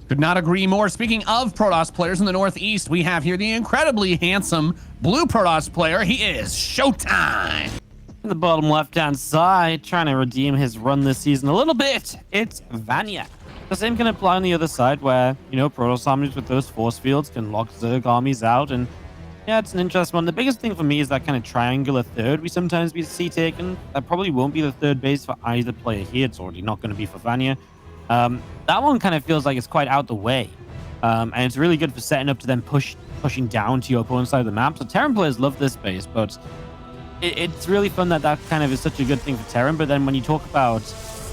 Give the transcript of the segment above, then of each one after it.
Could not agree more. Speaking of Protoss players in the Northeast, we have here the incredibly handsome blue Protoss player. He is ShoWTimE. In the bottom left-hand side, trying to redeem his run this season a little bit, it's Vanya. The same can apply on the other side where, you know, Protoss armies with those force fields can lock Zerg armies out. And yeah, it's an interesting one. The biggest thing for me is that kind of triangular third we sometimes see taken. That probably won't be the third base for either player here. It's already not going to be for Vanya. That one kind of feels like it's quite out the way. And it's really good for setting up to then pushing down to your opponent's side of the map. So TErran players love this base, but it's really fun that kind of is such a good thing for TErran. But then when you talk about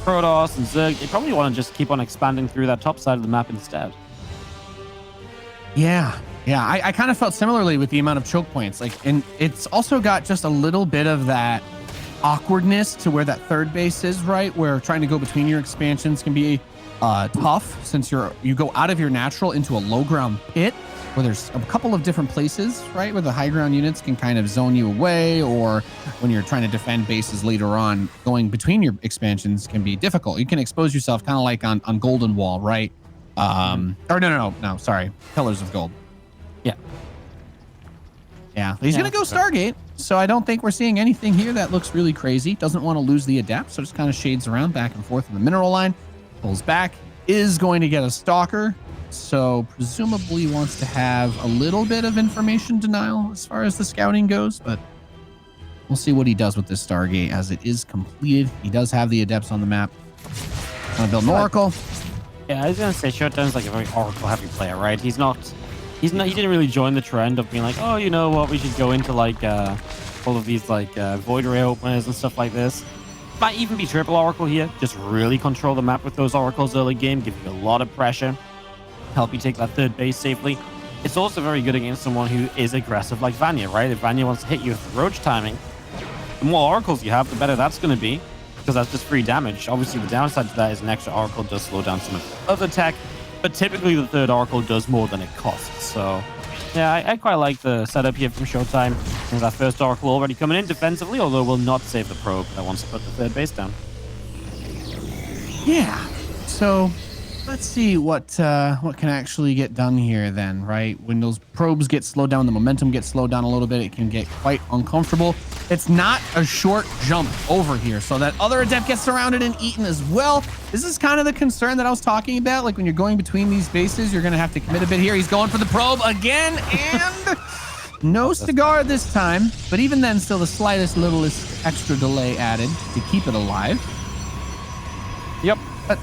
Protoss and Zerg, they probably want to just keep on expanding through that top side of the map instead. Yeah, I kind of felt similarly with the amount of choke points. And it's also got just a little bit of that awkwardness to where that third base is, right? Where trying to go between your expansions can be tough, since you go out of your natural into a low ground pit where there's a couple of different places, right, where the high ground units can kind of zone you away, or when you're trying to defend bases later on, going between your expansions can be difficult. You can expose yourself kind of like on Golden Wall, right? Or no, sorry, Pillars of Gold. Yeah, he's gonna go Stargate, so I don't think we're seeing anything here that looks really crazy. Doesn't want to lose the Adept, so just kind of shades around back and forth in the mineral line. Pulls back, is going to get a Stalker, so presumably wants to have a little bit of information denial as far as the scouting goes, but we'll see what he does with this Stargate as it is completed. He does have the Adepts on the map. Gonna build an Oracle. Yeah, I was gonna say ShoWTimE's like a very Oracle heavy player, right? He didn't really join the trend of being like, oh, you know what, we should go into like all of these like Void Ray openers and stuff like this. Might even be triple Oracle here. Just really control the map with those Oracles early game, give you a lot of pressure, help you take that third base safely. It's also very good against someone who is aggressive like Vanya, right? If Vanya wants to hit you with Roach timing, the more Oracles you have, the better that's going to be, because that's just free damage. Obviously, the downside to that is an extra Oracle does slow down some of the other tech, but typically the third Oracle does more than it costs. So yeah, I quite like the setup here from ShoWTimE. There's that first Oracle already coming in defensively, although will not save the probe that wants to put the third base down. Yeah, so let's see what can actually get done here then, right? When those probes get slowed down, the momentum gets slowed down a little bit, it can get quite uncomfortable. It's not a short jump over here, so that other Adept gets surrounded and eaten as well. This is kind of the concern that I was talking about. Like when you're going between these bases, you're going to have to commit a bit here. He's going for the probe again, and no cigar this time. But even then, still the slightest, littlest extra delay added to keep it alive. Yep. But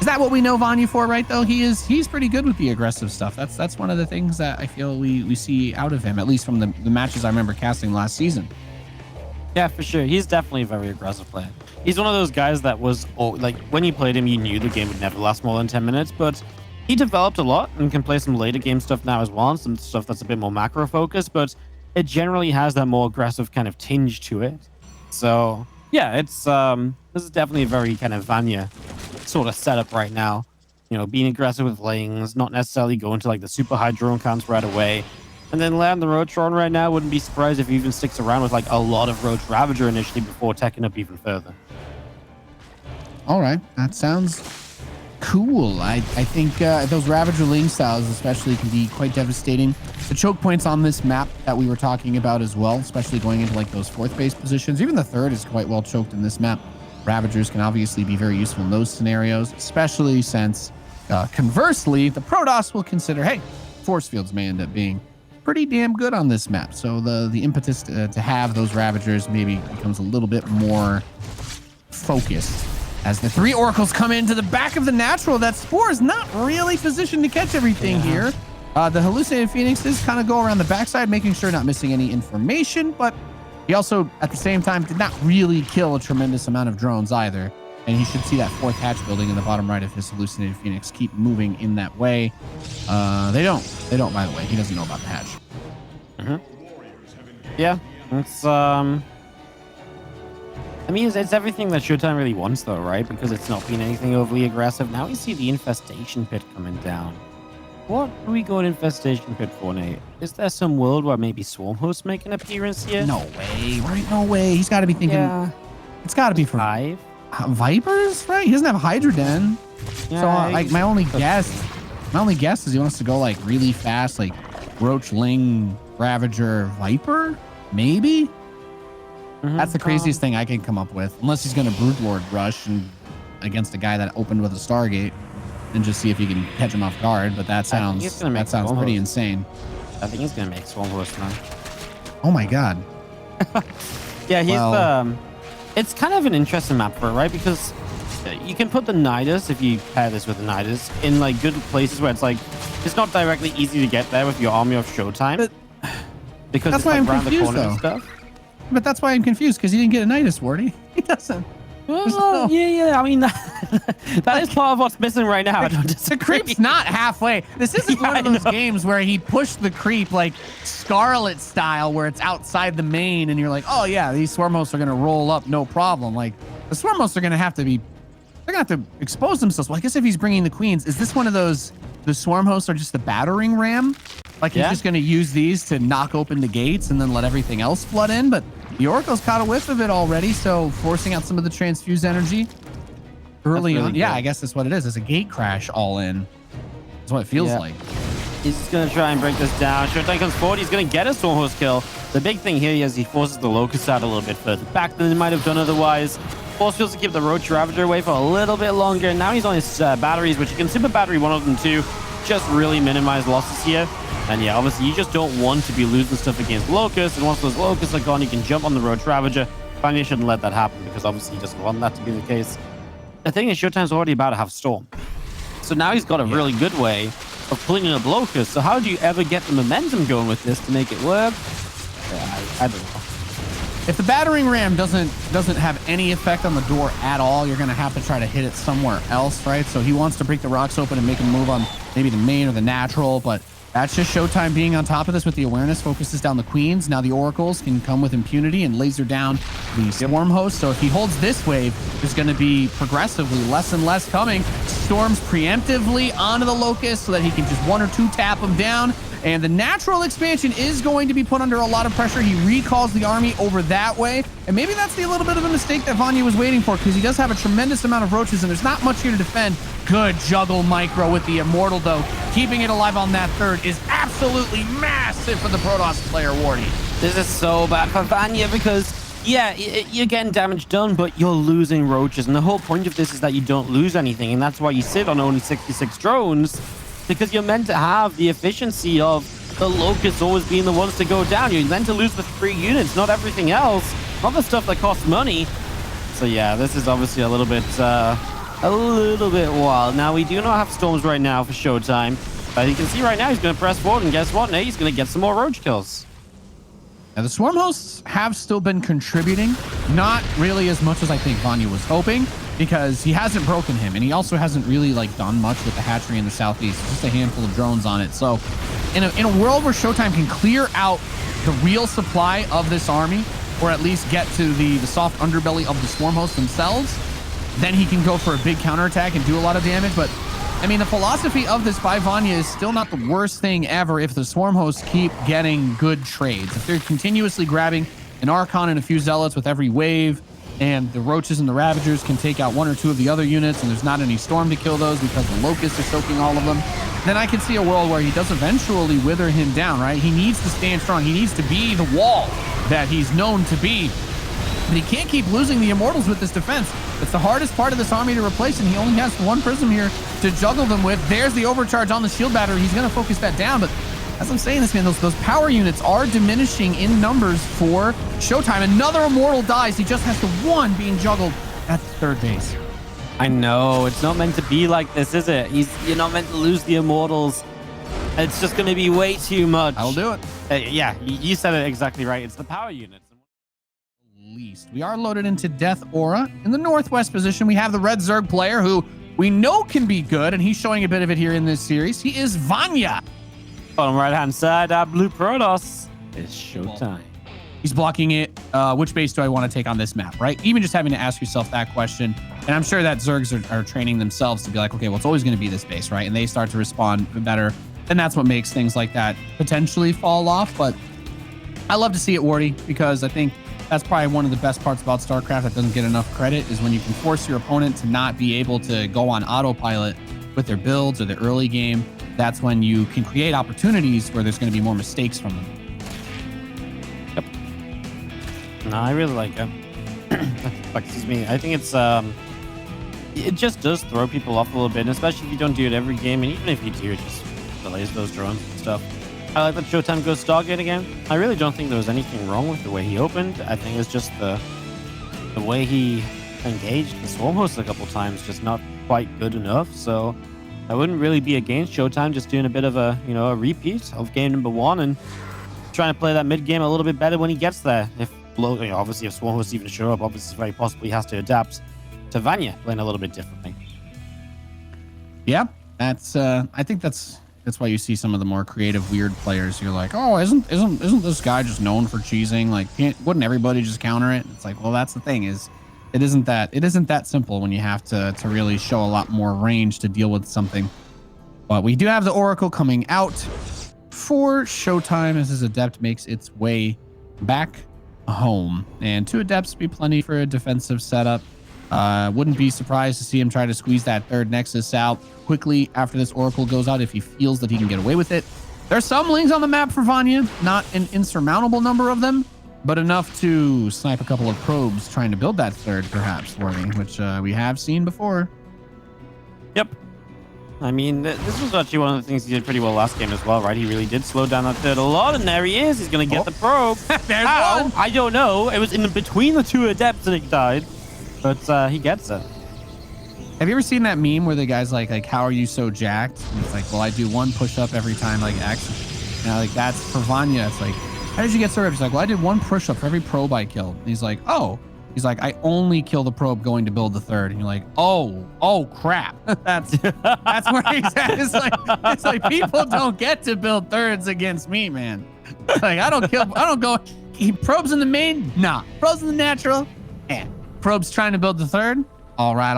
is that what we know Vanya for, right, though? He's pretty good with the aggressive stuff. That's one of the things that I feel we see out of him, at least from the matches I remember casting last season. Yeah, for sure. He's definitely a very aggressive player. He's one of those guys that was, like, when you played him, you knew the game would never last more than 10 minutes, but he developed a lot and can play some later game stuff now as well, and some stuff that's a bit more macro focused, but it generally has that more aggressive kind of tinge to it. So yeah, it's this is definitely a very kind of Vanya sort of setup right now. You know, being aggressive with lanes, not necessarily going to like the super high drone counts right away. And then land the Roach-tron right now. Wouldn't be surprised if he even sticks around with like a lot of Roach Ravager initially before teching up even further. All right, that sounds cool. I think those Ravager lane styles especially can be quite devastating. The choke points on this map that we were talking about as well, especially going into like those fourth base positions. Even the third is quite well choked in this map. Ravagers can obviously be very useful in those scenarios, especially since conversely, the Protoss will consider, hey, force fields may end up being pretty damn good on this map. So the impetus to have those Ravagers maybe becomes a little bit more focused. As the three Oracles come into the back of the natural, that Spore is not really positioned to catch everything here. The Hallucinated Phoenixes kind of go around the backside, making sure not missing any information, but he also, at the same time, did not really kill a tremendous amount of drones either. And he should see that fourth hatch building in the bottom right of his Hallucinated Phoenix keep moving in that way. They don't, by the way. He doesn't know about the hatch. Yeah, it's I mean, it's everything that ShoWTimE really wants, though, right? Because it's not been anything overly aggressive. Now we see the Infestation Pit coming down. What do we go in Infestation Pit for, Nate? Is there some world where maybe Swarm Hosts make an appearance here? No way, right? No way. He's got to be thinking. Yeah. It's got to be for 5. Vipers, right? He doesn't have Hydra Den. Yeah, So like my only guess is he wants to go like really fast, like Roach, Ling, Ravager, Viper, maybe. That's the craziest thing I can come up with, unless he's gonna Brood Lord rush and against a guy that opened with a Stargate and just see if he can catch him off guard. But that sounds pretty insane. I think he's gonna make Swarm Host now. Oh my god. Yeah, he's it's kind of an interesting map for it, right? Because you can put the Nidus, if you pair this with the Nidus, in like good places where it's like it's not directly easy to get there with your army of ShoWTimE. Because that's it's why like I'm around confused, the corner though. and stuff. But that's why I'm confused, because he didn't get a Nidus, Wardy. He doesn't. Well, yeah. I mean, that is part of what's missing right now. I don't The disagree. creep's not halfway. This isn't one of those games where he pushed the creep like Scarlet style, where it's outside the main, and you're like, oh yeah, these swarm hosts are gonna roll up, no problem. Like the swarm hosts are gonna have to expose themselves. Well, I guess if he's bringing the queens, is this one of those? The swarm hosts are just the battering ram. Like he's just gonna use these to knock open the gates and then let everything else flood in. But the Oracle's caught a whiff of it already, so forcing out some of the transfuse energy early on. Yeah, I guess that's what it is. It's a gate crash all in. That's what it feels like. He's just going to try and break this down. ShoWTimE comes forward. He's going to get a Swarm Host kill. The big thing here is he forces the Locust out a little bit further back than he might have done otherwise. Force feels to keep the Roach Ravager away for a little bit longer. Now he's on his batteries, which he can super battery one of them too. Just really minimize losses here. And yeah, obviously you just don't want to be losing stuff against Locusts. And once those Locusts are gone, you can jump on the Roach Ravager. Vanya shouldn't let that happen because obviously he doesn't want that to be the case. The thing is, ShoWTimE's already about to have Storm. So now he's got a really good way of pulling in a Locust. So how do you ever get the momentum going with this to make it work? Yeah, I don't know. If the battering ram doesn't have any effect on the door at all, you're gonna have to try to hit it somewhere else, right? So he wants to break the rocks open and make a move on maybe the main or the natural, but that's just ShoWTimE being on top of this with the awareness, focuses down the queens. Now the oracles can come with impunity and laser down the swarm host. So if he holds this wave, there's going to be progressively less and less coming. Storms preemptively onto the locust so that he can just 1 or 2 tap them down. And the natural expansion is going to be put under a lot of pressure. He recalls the army over that way. And maybe that's the little bit of a mistake that Vanya was waiting for, because he does have a tremendous amount of roaches and there's not much here to defend. Good juggle micro with the Immortal, though. Keeping it alive on that third is absolutely massive for the Protoss player, Wardy. This is so bad for Vanya because, yeah, you're getting damage done, but you're losing roaches. And the whole point of this is that you don't lose anything. And that's why you sit on only 66 drones, because you're meant to have the efficiency of the Locusts always being the ones to go down. You're meant to lose with 3 units, not everything else, not the stuff that costs money. So yeah, this is obviously a little bit wild. Now, we do not have storms right now for ShoWTimE, but you can see right now he's going to press forward, and guess what? Now he's going to get some more roach kills. Now, the swarm hosts have still been contributing, not really as much as I think Vanya was hoping, because he hasn't broken him, and he also hasn't really done much with the hatchery in the southeast. Just a handful of drones on it. So in a world where ShoWTimE can clear out the real supply of this army, or at least get to the soft underbelly of the swarm hosts themselves, then he can go for a big counterattack and do a lot of damage. But I mean, the philosophy of this by Vanya is still not the worst thing ever if the swarm hosts keep getting good trades. If they're continuously grabbing an Archon and a few Zealots with every wave, and the Roaches and the Ravagers can take out 1 or 2 of the other units, and there's not any Storm to kill those because the Locusts are soaking all of them, then I can see a world where he does eventually wither him down, right? He needs to stand strong. He needs to be the wall that he's known to be. But he can't keep losing the Immortals with this defense. It's the hardest part of this army to replace, and he only has 1 Prism here to juggle them with. There's the overcharge on the shield battery. He's going to focus that down, but as I'm saying this, man, those power units are diminishing in numbers for ShoWTimE. Another Immortal dies. He just has the 1 being juggled at the 3rd base. I know. It's not meant to be like this, is it? You're not meant to lose the Immortals. It's just going to be way too much. I'll do it. Yeah, you said it exactly right. It's the power units. Least. We are loaded into Death Aura. In the northwest position, we have the Red Zerg player who we know can be good, and he's showing a bit of it here in this series. He is Vanya. On the right-hand side, our blue Protoss is ShoWTimE. He's blocking it. Which base do I want to take on this map, right? Even just having to ask yourself that question. And I'm sure that Zergs are training themselves to be like, okay, well, it's always going to be this base, right? And they start to respond better. And that's what makes things like that potentially fall off. But I love to see it, Wardy, because I think that's probably one of the best parts about StarCraft that doesn't get enough credit, is when you can force your opponent to not be able to go on autopilot with their builds or their early game. That's when you can create opportunities where there's going to be more mistakes from them. Yep. No, I really like it. Excuse me. I think it's it just does throw people off a little bit, especially if you don't do it every game, and even if you do, it just delays those drones and stuff. I like that ShoWTimE goes Stargate again. I really don't think there was anything wrong with the way he opened. I think it's just the way he engaged the Swarm host a couple times, just not quite good enough. So I wouldn't really be against ShoWTimE just doing a bit of a a repeat of game number 1 and trying to play that mid game a little bit better when he gets there. If obviously if Swarm hosts even show up, obviously very possibly has to adapt to Vanya playing a little bit differently. Yeah, that's I think that's why you see some of the more creative, weird players. You're like, oh, isn't this guy just known for cheesing? Like, wouldn't everybody just counter it? It's like, well, that's the thing, is it isn't that simple when you have to really show a lot more range to deal with something. But we do have the Oracle coming out for ShoWTimE as his Adept makes its way back home, and 2 Adepts be plenty for a defensive setup. Wouldn't be surprised to see him try to squeeze that 3rd Nexus out quickly after this Oracle goes out if he feels that he can get away with it. There's some lings on the map for Vanya, not an insurmountable number of them, but enough to snipe a couple of probes trying to build that 3rd, perhaps, for me, which we have seen before. Yep. I mean, this was actually one of the things he did pretty well last game as well, right? He really did slow down that 3rd a lot, and there he is. He's going to get the probe. There's How? one. I don't know. It was in between the 2 Adepts and it died. But he gets it. Have you ever seen that meme where the guy's like, how are you so jacked? And it's like, well, I do 1 push-up every time, like, X. Like, that's for Vanya. It's like, how did you get so ripped? He's like, well, I did 1 push-up for every probe I killed. And he's like, oh. He's like, I only kill the probe going to build the 3rd. And you're like, oh, crap. that's where he's at. It's like people don't get to build 3rds against me, man. Like, I don't go, he probes in the main? Nah. Probes in the natural? Yeah. Probe's trying to build the 3rd? All right.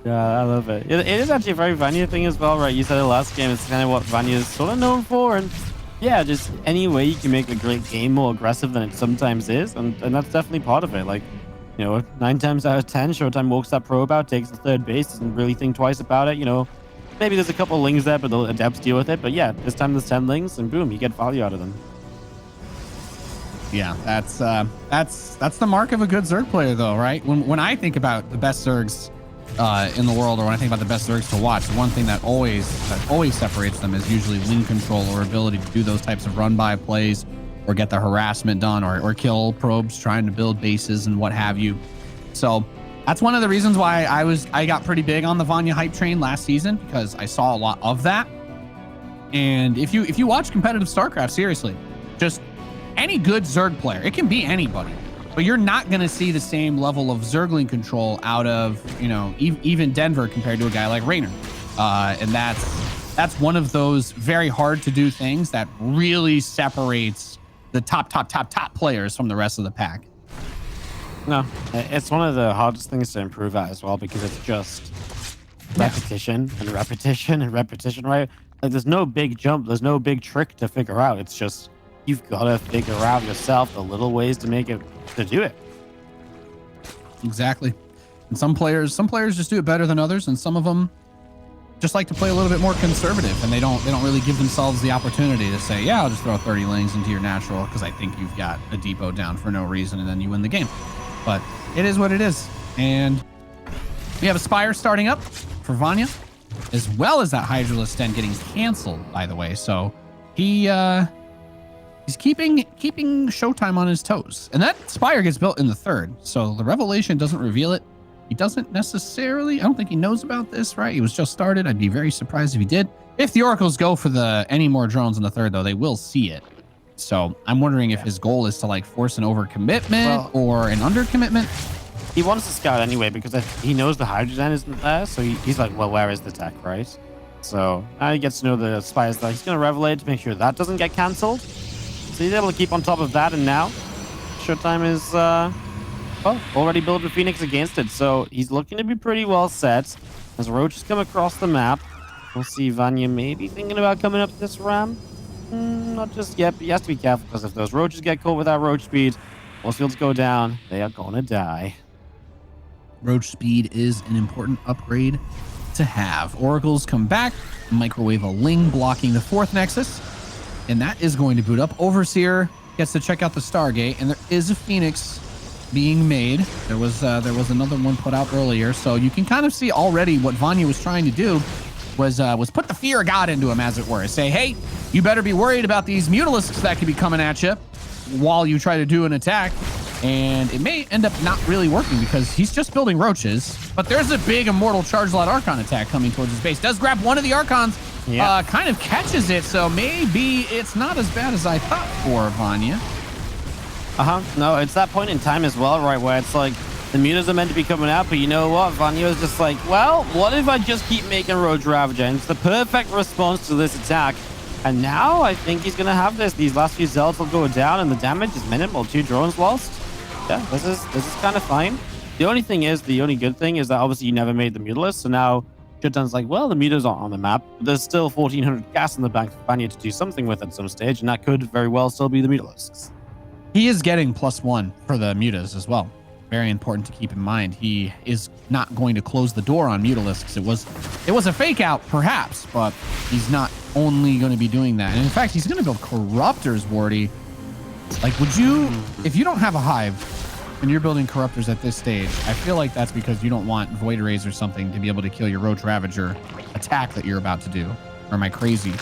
Yeah, I love it. It is actually a very Vanya thing as well, right? You said it last game. It's kind of what Vanya is sort of known for. And yeah, just any way you can make a great game more aggressive than it sometimes is. And that's definitely part of it. Like, 9 times out of 10, ShoWTimE walks that probe out, takes the 3rd base, doesn't really think twice about it. Maybe there's a couple lings there, but the Adepts deal with it. But yeah, this time there's 10 lings, and boom, you get value out of them. Yeah, that's the mark of a good Zerg player, though, right? When I think about the best Zergs in the world, or when I think about the best Zergs to watch, the one thing that always separates them is usually ling control, or ability to do those types of run-by plays, or get the harassment done, or kill probes trying to build bases and what have you. So that's one of the reasons why I got pretty big on the Vanya hype train last season, because I saw a lot of that. And if you watch competitive StarCraft, seriously, just any good Zerg player, it can be anybody, but you're not going to see the same level of Zergling control out of, even Denver compared to a guy like Raynor. And that's one of those very hard to do things that really separates the top players from the rest of the pack. No, it's one of the hardest things to improve at as well, because it's just repetition and repetition and repetition, right? Like, there's no big jump, there's no big trick to figure out. It's just, you've got to figure out yourself the little ways to do it. Exactly. And some players just do it better than others, and some of them just like to play a little bit more conservative, and they don't really give themselves the opportunity to say, yeah, I'll just throw 30 lings into your natural because I think you've got a depot down for no reason, and then you win the game. But it is what it is. And we have a Spire starting up for Vanya, as well as that Hydralisk Den getting canceled, by the way. So he's keeping ShoWTimE on his toes. And that Spire gets built in the 3rd. So the Revelation doesn't reveal it. He doesn't necessarily, I don't think he knows about this, right? He was just started. I'd be very surprised if he did. If the Oracles go for any more drones in the 3rd, though, they will see it. So I'm wondering if his goal is to like force an overcommitment or an undercommitment. He wants to scout anyway, because he knows the hydrogen isn't there. So he's like, well, where is the tech, right? So now he gets to know the Spire's there. He's going to Revelate to make sure that doesn't get cancelled. So he's able to keep on top of that, and now ShoWTimE is already built with Phoenix against it, so he's looking to be pretty well set. As roaches come across the map, we'll see Vanya maybe thinking about coming up this ram. Not just yet, but you have to be careful because if those roaches get caught with that roach speed, force fields go down, they are gonna die. Roach speed is an important upgrade to have. Oracles come back, microwave a Ling blocking the 4th Nexus, and that is going to boot up. Overseer gets to check out the Stargate, and there is a Phoenix being made. There was another one put out earlier, so you can kind of see already what Vanya was trying to do was put the fear of God into him, as it were. Say, hey, you better be worried about these Mutalisks that could be coming at you while you try to do an attack. And it may end up not really working because he's just building roaches, but there's a big Immortal Charge Lot Archon attack coming towards his base. Does grab one of the Archons, kind of catches it, so maybe it's not as bad as I thought for Vanya. No, it's that point in time as well, right, where it's like the mutas are meant to be coming out, but you know what? Vanya is just like, well, what if I just keep making Roach Ravager? And it's the perfect response to this attack. And now I think he's going to have this. These last few zealots will go down, and the damage is minimal. 2 drones lost. Yeah, this is kind of fine. The only good thing is that obviously you never made the Mutalist, so now ShoWTimE's like, well, the mutas aren't on the map, but there's still 1,400 gas in the bank for Vanya to do something with at some stage, and that could very well still be the Mutalisks. He is getting +1 for the mutas as well. Very important to keep in mind. He is not going to close the door on Mutalisks. It was a fake out, perhaps, but he's not only going to be doing that. And in fact, he's going to build Corruptors, Wardy. Like, would you, if you don't have a hive and you're building Corruptors at this stage, I feel like that's because you don't want Void Rays or something to be able to kill your Roach Ravager attack that you're about to do. Or am I crazy?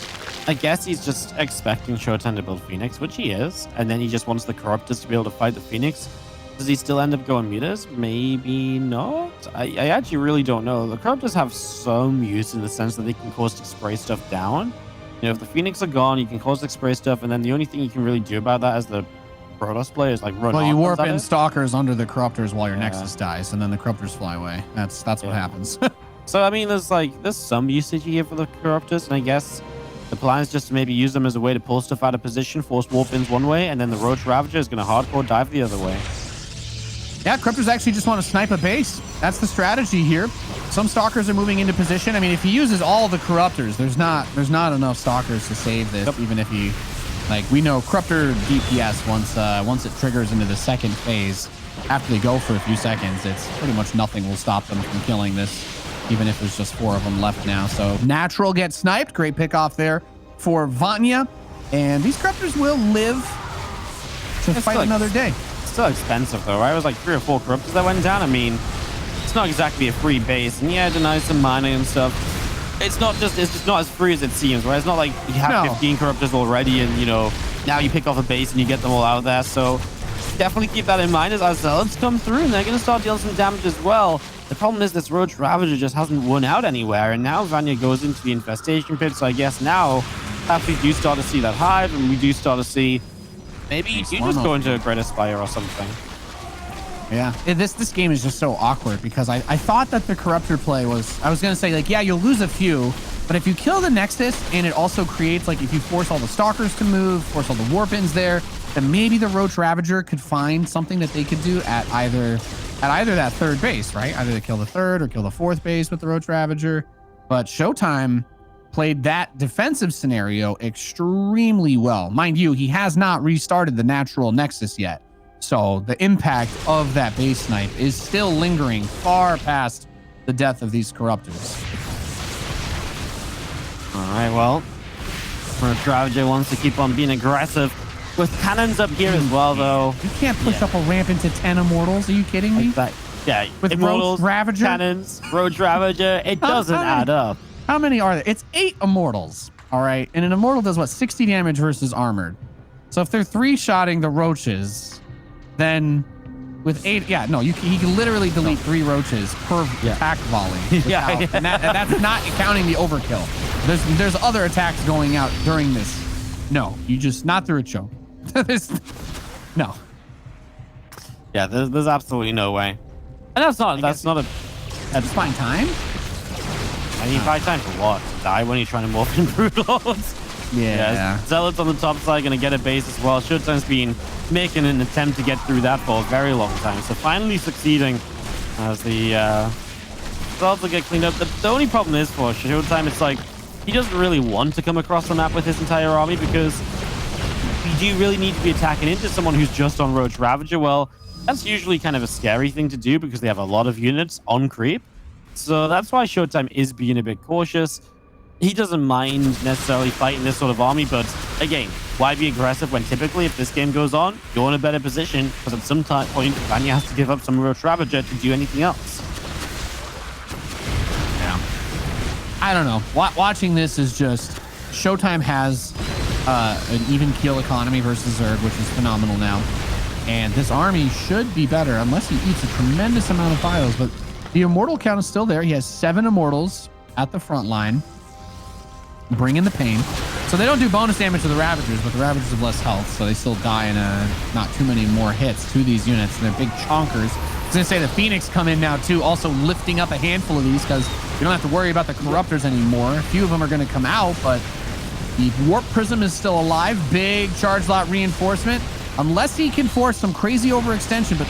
I guess he's just expecting ShoWTimE to build Phoenix, which he is, and then he just wants the Corruptors to be able to fight the Phoenix. Does he still end up going mutas? Maybe not. I actually really don't know. The Corruptors have some use in the sense that they can caustic spray stuff down. You know, if the Phoenix are gone, you can caustic spray stuff, and then the only thing you can really do about that as the Protoss player is like run. Well, you warp in Stalkers under the Corruptors while your Nexus dies, and then the Corruptors fly away. That's what happens. So I mean, there's some usage here for the Corruptors, and I guess the plan is just to maybe use them as a way to pull stuff out of position, force warp-ins one way, and then the Roach Ravager is going to hardcore dive the other way. Yeah, Corruptors actually just want to snipe a base. That's the strategy here. Some Stalkers are moving into position. I mean, if he uses all the Corruptors, there's not enough Stalkers to save this. Yep. Even if he, like, we know Corruptor DPS once it triggers into the 2nd phase, after they go for a few seconds, it's pretty much nothing will stop them from killing this, even if there's just 4 of them left now. So Natural gets sniped. Great pick off there for Vanya. And these Corruptors will live to fight another day. Still expensive though, right? It was like 3 or 4 Corruptors that went down. I mean, it's not exactly a free base, and yeah, it denies some mining and stuff. It's just not as free as it seems, right? It's not like you have 15 Corruptors already, and you know, now you pick off a base and you get them all out there. So definitely keep that in mind as our zealots come through, and they're going to start dealing some damage as well. The problem is this Roach Ravager just hasn't won out anywhere, and now Vanya goes into the infestation pit. So I guess now, after we do start to see that hive, and we do start to see. Maybe you just go into a Great Aspire or something. Yeah. This game is just so awkward because I thought that the Corruptor play was... I was going to say, like, yeah, you'll lose a few, but if you kill the Nexus and it also creates, like, if you force all the Stalkers to move, force all the Warp-ins there, then maybe the Roach Ravager could find something that they could do at either that 3rd base, right? Either they kill the 3rd or kill the 4th base with the Roach Ravager. But ShoWTimE played that defensive scenario extremely well. Mind you, he has not restarted the natural Nexus yet. So the impact of that base snipe is still lingering far past the death of these Corruptors. All right, well, Roach Ravager wants to keep on being aggressive with cannons up here as well, though. You can't push up a ramp into 10 Immortals. Are you kidding me? Yeah, with Immortals, Roach Ravager? Cannons, Roach Ravager, it doesn't add up. How many are there? It's 8 Immortals, all right? And an Immortal does, what, 60 damage versus armored. So if they're 3-shotting the Roaches, then with 8... Yeah, no, he can literally delete 3 Roaches per attack volley. And that's not counting the overkill. There's other attacks going out during this. No, you just... Not through a choke. No. Yeah, there's absolutely no way. And that's not a... That's fine time? I mean, by time for what? To die when you're trying to morph in Broodlords? Yeah. Zealots on the top side going to get a base as well. ShoWTimE's been making an attempt to get through that for a very long time. So finally succeeding as the Zealots will get cleaned up. The only problem is for ShoWTimE, it's like he doesn't really want to come across the map with his entire army because you do really need to be attacking into someone who's just on Roach Ravager. Well, that's usually kind of a scary thing to do because they have a lot of units on creep. So that's why ShoWTimE is being a bit cautious. He doesn't mind necessarily fighting this sort of army, but again, why be aggressive when typically if this game goes on, you're in a better position because at some point, Vanya has to give up some Roach Ravager to do anything else. Yeah. I don't know. Watching this is just... ShoWTimE has an even keel economy versus Zerg, which is phenomenal now. And this army should be better unless he eats a tremendous amount of bios. But the immortal count is still there. He has 7 immortals at the front line. Bring in the pain. So they don't do bonus damage to the Ravagers, but the Ravagers have less health, so they still die in not too many more hits to these units. And they're big chonkers. I was going to say the Phoenix come in now, too, also lifting up a handful of these because you don't have to worry about the Corruptors anymore. A few of them are going to come out, but the Warp Prism is still alive. Big charge lot reinforcement. Unless he can force some crazy overextension, but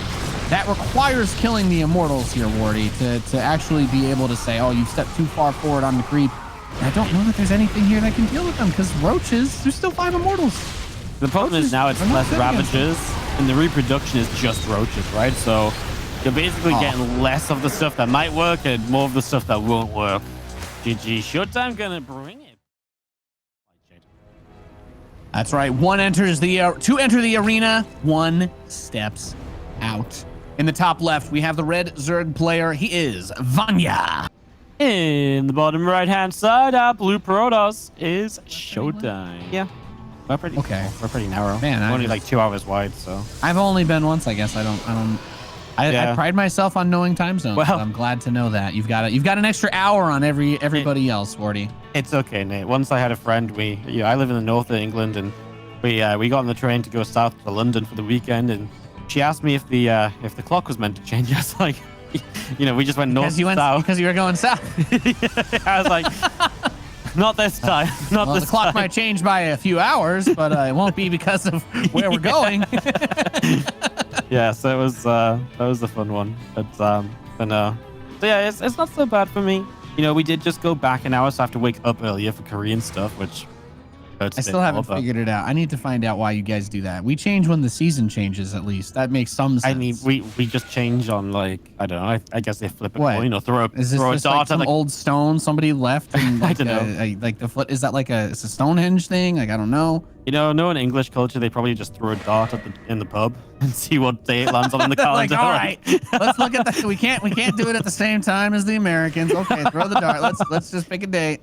that requires killing the Immortals here, Wardy, to actually be able to say, oh, you've stepped too far forward on the creep. And I don't know that there's anything here that can deal with them because Roaches, there's still 5 Immortals. The problem is now it's less Ravagers and the reproduction is just Roaches, right? So you're basically getting less of the stuff that might work and more of the stuff that won't work. GG. ShoWTimE gonna bring it. That's right. Two enter the arena, 1 steps out. In the top left, we have the red Zerg player. He is Vanya. In the bottom right-hand side, our blue Protoss is ShoWTimE. Yeah, we're pretty. Okay, we're pretty narrow. Man, we're only like 2 hours wide, so. I've only been once, I guess. I pride myself on knowing time zones. Well, I'm glad to know that you've got an extra hour on everybody else, Wardy. It's okay, Nate. Once I had a friend. I live in the north of England, and we got on the train to go south to London for the weekend, and she asked me if the clock was meant to change. I was like, we just went north south because you were going south. I was like, not this time. Not this the clock time. might change by a few hours, but it won't be because of where we're going. Yeah, so that was a fun one. But no. So yeah, it's not so bad for me. We did just go back an hour, so I have to wake up earlier for Korean stuff, which hurts. I still haven't figured it out. I need to find out why you guys do that. We change when the season changes, at least. That makes some sense. I mean, we just change on, like, I don't know. I guess they flip a coin or throw a dart. Is this just like some old stone somebody left? And like I don't know. Like the foot, is that like it's a Stonehenge thing? Like, I don't know. No, in English culture, they probably just throw a dart in the pub and see what day it lands on in the calendar. Like, all right, let's look at that. We can't do it at the same time as the Americans. Okay, throw the dart. Let's just pick a date.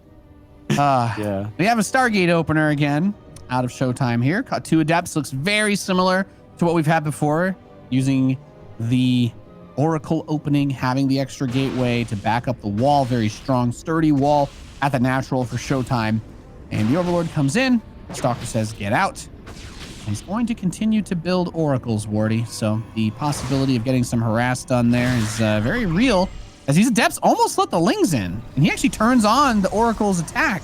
Yeah. We have a Stargate opener again out of ShoWTimE here. Caught 2 Adepts. Looks very similar to what we've had before, using the Oracle opening, having the extra gateway to back up the wall. Very strong, sturdy wall at the natural for ShoWTimE. And the Overlord comes in. Stalker says, get out. And he's going to continue to build oracles, Wardy. So the possibility of getting some harass done there is very real, as these Adepts almost let the Lings in. And he actually turns on the Oracle's attack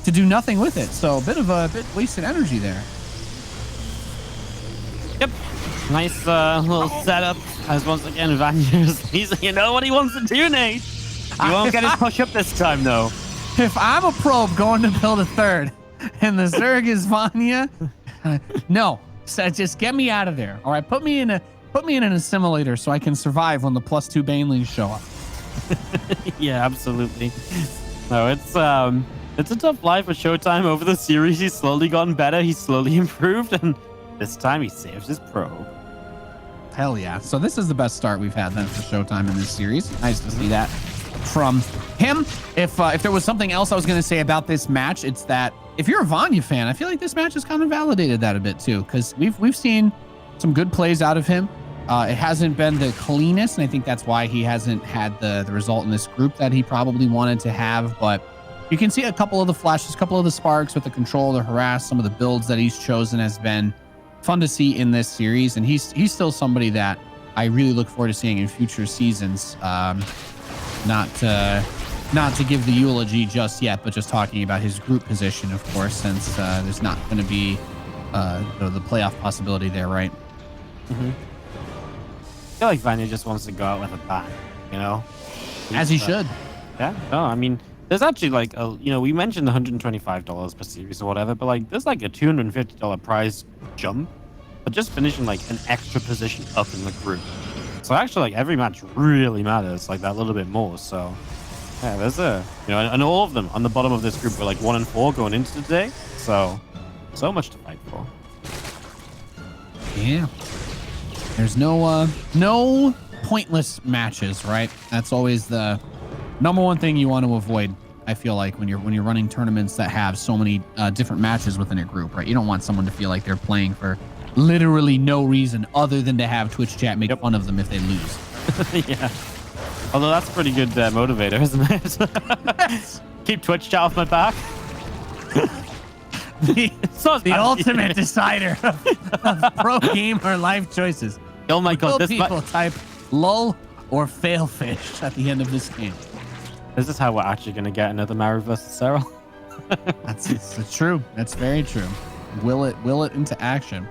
to do nothing with it. So a bit wasted energy there. Yep. Nice little setup. As once again, Vanya's, you know what he wants to do, Nate. He won't get his push up this time, though. If I'm a probe going to build a 3rd, and the Zerg is Vanya, no, so just get me out of there. All right, put me in an assimilator so I can survive when the +2 banelings show up. Yeah, absolutely. No, it's a tough life for ShoWTimE. Over the series, he's slowly gotten better. He's slowly improved, and this time he saves his probe. Hell yeah! So this is the best start we've had then for ShoWTimE in this series. Nice to see that from him. If there was something else I was going to say about this match, it's that if you're a Vanya fan, I feel like this match has kind of validated that a bit too, because we've seen some good plays out of him. It hasn't been the cleanest, and I think that's why he hasn't had the result in this group that he probably wanted to have. But you can see a couple of the flashes, a couple of the sparks with the control, the harass, some of the builds that he's chosen has been fun to see in this series, and he's still somebody that I really look forward to seeing in future seasons. Not to give the eulogy just yet, but just talking about his group position, of course, since there's not going to be the playoff possibility there, right? Mm-hmm. I feel like Vanya just wants to go out with a bang, As he should. Yeah. No, I mean, There's actually like we mentioned $125 per series or whatever, but like there's like a $250 prize jump for just finishing like an extra position up in the group. So actually, like every match really matters, like that little bit more. So yeah, there's and all of them on the bottom of this group were like 1 and 4 going into today. So much to fight for. Yeah. There's no pointless matches, right? That's always the number one thing you want to avoid. I feel like when you're running tournaments that have so many different matches within a group, right? You don't want someone to feel like they're playing for literally no reason other than to have Twitch chat make fun of them if they lose. Yeah. Although that's a pretty good motivator, isn't it? Keep Twitch chat off my back. the ultimate decider of pro gamer life choices. Oh my god, Will people type lol or fail fish at the end of this game? This is how we're actually going to get another Maru versus Sarah. That's true. That's very true. Will it into action?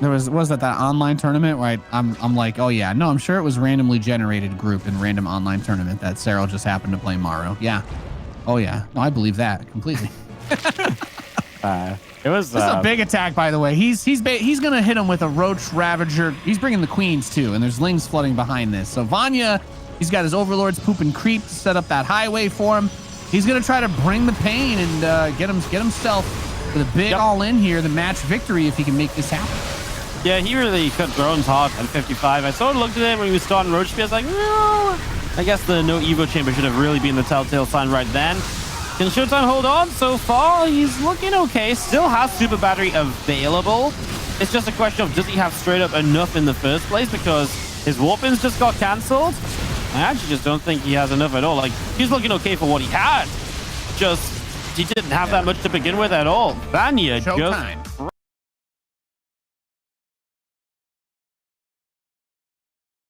There was that online tournament where I'm like, oh yeah, no, I'm sure it was randomly generated group in random online tournament that Sarah just happened to play Maru. Yeah. Oh yeah. No, I believe that completely. It was a big attack, by the way. He's gonna hit him with a Roach Ravager. He's bringing the queens too, and there's lings flooding behind this. So Vanya, he's got his overlords poop and creep to set up that highway for him. He's gonna try to bring the pain and get himself with a big all in here, the match victory if he can make this happen. Yeah, he really cut drones hard at 55. I sort of looked at him when he was starting Roach Spear. I was like, no. I guess the no Evo chamber should have really been the telltale sign right then. Can ShoWTimE hold on? So far, he's looking okay. Still has super battery available. It's just a question of does he have straight up enough in the first place because his warpins just got cancelled? I actually just don't think he has enough at all. Like, he's looking okay for what he had. Just, he didn't have that much to begin with at all. Vanya ShoWTimE.